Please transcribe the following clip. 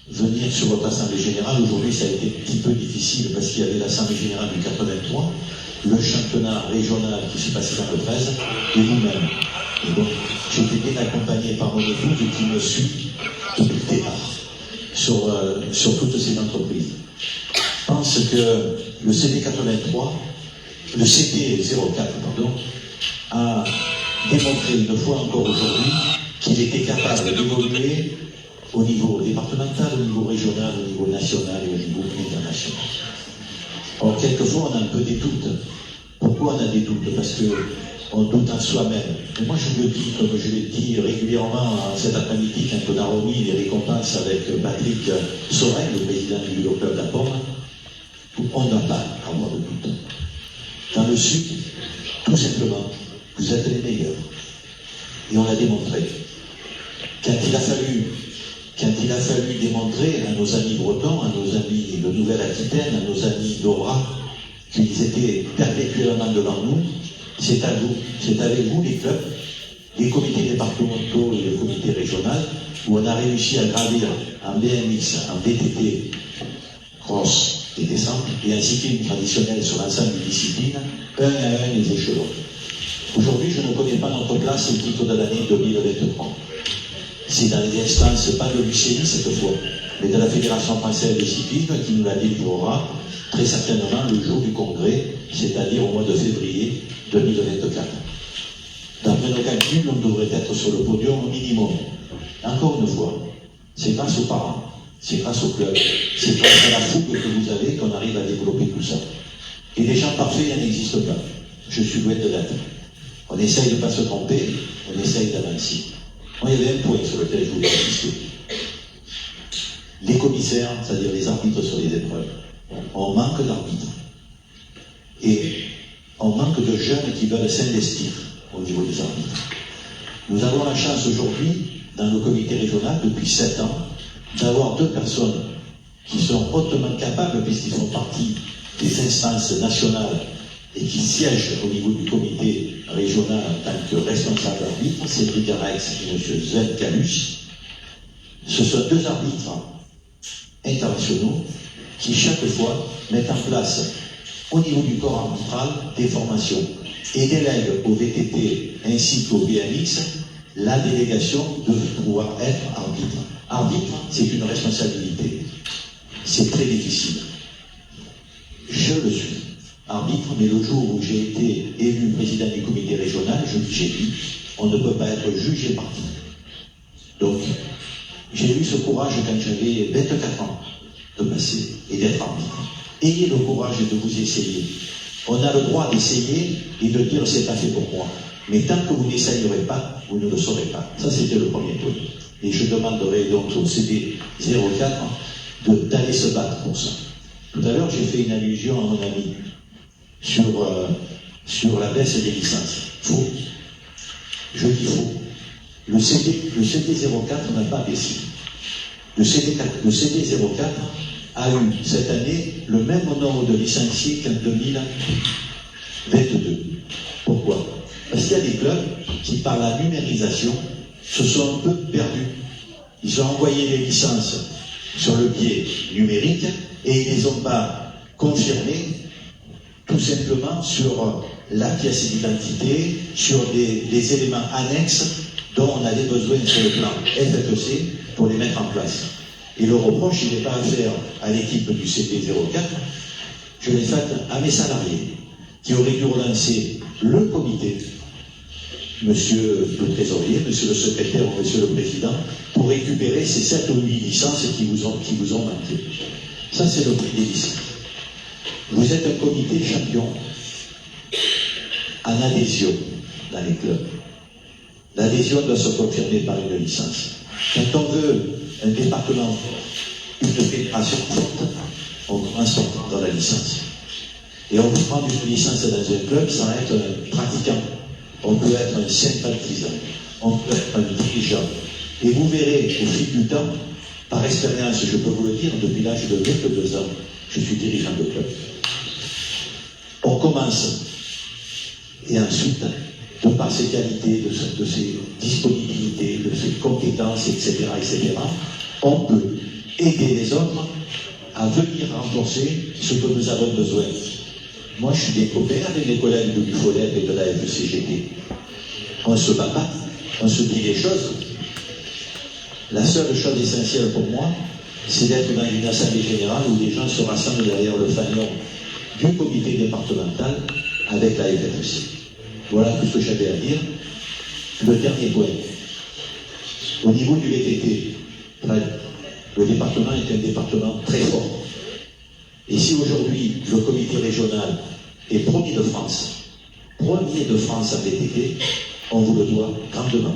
venir sur votre assemblée générale. Aujourd'hui, ça a été un petit peu difficile parce qu'il y avait l'assemblée générale du 83, le championnat régional qui se passait dans le 13, et vous-même. Et donc, j'ai été bien accompagné par mon épouse qui me suit depuis le départ sur toutes ces entreprises. Je pense que le CD83, le CD04, pardon, a démontré une fois encore aujourd'hui qu'il était capable d'évoluer au niveau départemental, au niveau régional, au niveau national et au niveau international. Or, quelquefois, on a un peu des doutes. Pourquoi on a des doutes? Parce qu'on doute en soi-même. Et moi, je le dis, comme je l'ai dit régulièrement cet après-midi, quand on a remis les récompenses avec Patrick Sorel, le président du Vélo Club d'Appomme, on n'a pas à avoir de doute. Dans le Sud, tout simplement, vous êtes les meilleurs. Et on l'a démontré. Quand il a fallu démontrer à nos amis bretons, à nos amis de Nouvelle-Aquitaine, à nos amis d'Aura, qu'ils étaient perpétuellement devant nous, c'est à vous, c'est avec vous les clubs, les comités départementaux et le comité régional, où on a réussi à gravir en BMX, en VTT, cross et descente, et un cyclisme traditionnel sur l'ensemble des disciplines, un à un les échelons. Aujourd'hui, je ne connais pas notre place au titre de l'année 2023. C'est dans les instances, pas de l'UCI cette fois, mais de la Fédération française de cyclisme qui nous la délivrera très certainement le jour du congrès, c'est-à-dire au mois de février 2024. D'après nos calculs, on devrait être sur le podium au minimum. Encore une fois, c'est grâce aux parents, c'est grâce au club, c'est grâce à la fougue que vous avez qu'on arrive à développer tout ça. Et des gens parfaits, il n'existe pas. Je suis loin de l'être. On essaye de ne pas se tromper, on essaye d'avancer. Moi, il y avait un point sur lequel je voulais insister. Les commissaires, c'est-à-dire les arbitres sur les épreuves, on manque d'arbitres. Et on manque de jeunes qui veulent s'investir au niveau des arbitres. Nous avons la chance aujourd'hui, dans le comité régional, depuis 7 ans, d'avoir 2 personnes qui sont hautement capables, puisqu'ils font partie des instances nationales et qui siègent au niveau du comité régional en tant que responsable arbitre, Cédric Arax et M. Sven Calus. Ce sont 2 arbitres internationaux qui, chaque fois, mettent en place, au niveau du corps arbitral, des formations et délèguent au VTT ainsi qu'au BMX la délégation de pouvoir être arbitre. Arbitre, c'est une responsabilité. C'est très difficile. Je le suis. Arbitre, mais le jour où j'ai été élu président du comité régional, j'ai dit, on ne peut pas être juge et parti. Donc, j'ai eu ce courage quand j'avais 24 ans de passer et d'être arbitre. Ayez le courage de vous essayer. On a le droit d'essayer et de dire c'est pas fait pour moi. Mais tant que vous n'essayerez pas, vous ne le saurez pas. Ça, c'était le premier point. Et je demanderai donc au CD 04 d'aller se battre pour ça. Tout à l'heure, j'ai fait une allusion à mon ami sur la baisse des licences. Faux. Je dis faux. Le CD 04 n'a pas baissé. Le CD 04 a eu cette année le même nombre de licenciés qu'en 2022. Pourquoi? Parce qu'il y a des clubs qui, par la numérisation, se sont un peu perdus. Ils ont envoyé les licences sur le biais numérique et ils ne les ont pas confirmées tout simplement sur la pièce d'identité, sur des éléments annexes dont on avait besoin sur le plan FFEC pour les mettre en place. Et le reproche, il n'est pas à faire à l'équipe du CD04, je l'ai fait à mes salariés qui auraient dû relancer le comité, monsieur le trésorier, monsieur le secrétaire ou monsieur le président, pour récupérer ces 7 ou 8 licences qui vous ont manqué. Ça, c'est le prix des licences. Vous êtes un comité champion en adhésion dans les clubs. L'adhésion doit se confirmer par une licence. Quand on veut un département, une fédération forte, on commence dans la licence. Et on peut prendre une licence dans un club sans être un pratiquant. On peut être un sympathisant, on peut être un dirigeant. Et vous verrez, au fil du temps, par expérience, je peux vous le dire, depuis l'âge de 22 ans, je suis dirigeant de club. On commence, et ensuite, de par ses qualités, de ses disponibilités, de ses compétences, etc., on peut aider les autres à venir renforcer ce que nous avons besoin. Moi, je suis bien copain avec les collègues de l'UFOLEP et de la FECGT. On se bat pas, on se dit les choses. La seule chose essentielle pour moi, c'est d'être dans une assemblée générale où les gens se rassemblent derrière le fanion du comité départemental avec la FFC. Voilà tout ce que j'avais à dire. Le dernier point. Au niveau du VTT, le département est un département très fort. Et si aujourd'hui le comité régional est premier de France en VTT, on vous le doit grandement.